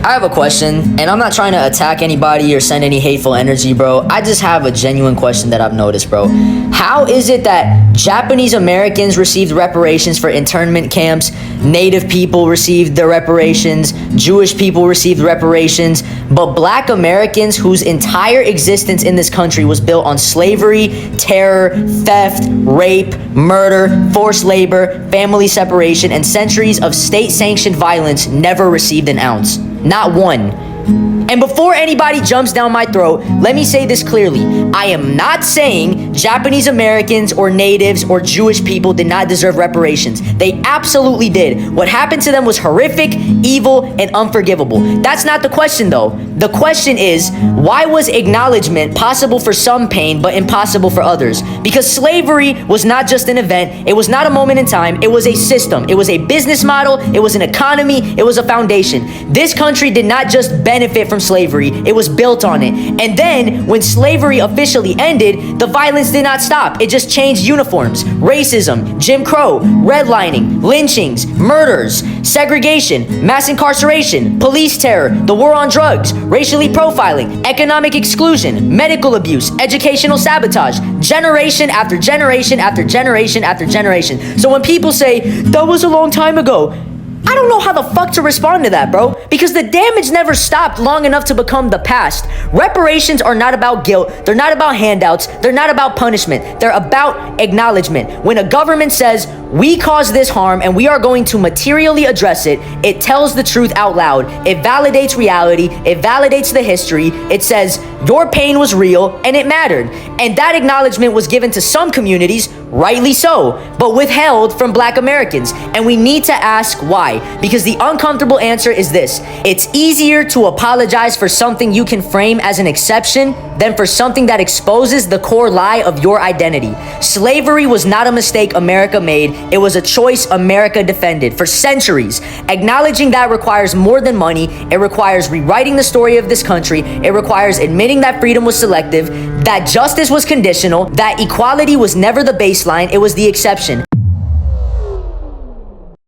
I have a question, and I'm not trying to attack anybody or send any hateful energy, bro. I just have a genuine question that I've noticed, bro. How is it that Japanese Americans received reparations for internment camps, Native people received their reparations, Jewish people received reparations, but Black Americans whose entire existence in this country was built on slavery, terror, theft, rape, murder, forced labor, family separation, and centuries of state-sanctioned violence never received an ounce? Not one. And before anybody jumps down my throat, let me say this clearly. I am not saying Japanese Americans or natives or Jewish people did not deserve reparations. They absolutely did. What happened to them was horrific, evil, and unforgivable. That's not the question though. The question is, why was acknowledgement possible for some pain but impossible for others? Because slavery was not just an event, it was not a moment in time, it was a system, it was a business model, it was an economy, it was a foundation. This country did not just benefit from slavery, it was built on it. And then, when slavery officially ended, the violence did not stop. It just changed uniforms, racism, Jim Crow, redlining, lynchings, murders, segregation, mass incarceration, police terror, the war on drugs, racially profiling, economic exclusion, medical abuse, educational sabotage, generation after generation after generation after generation. So when people say, that was a long time ago, I don't know how the fuck to respond to that, bro. Because the damage never stopped long enough to become the past. Reparations are not about guilt. They're not about handouts. They're not about punishment. They're about acknowledgement. When a government says, we caused this harm and we are going to materially address it, it tells the truth out loud. It validates reality. It validates the history. It says, your pain was real and it mattered. And that acknowledgement was given to some communities, rightly so, but withheld from Black Americans. And we need to ask why. Because the uncomfortable answer is this: it's easier to apologize for something you can frame as an exception than for something that exposes the core lie of your identity. Slavery was not a mistake America made, it was a choice America defended for centuries. Acknowledging that requires more than money. It requires rewriting the story of this country. It requires admitting that freedom was selective, that justice was conditional, that equality was never the baseline, it was the exception.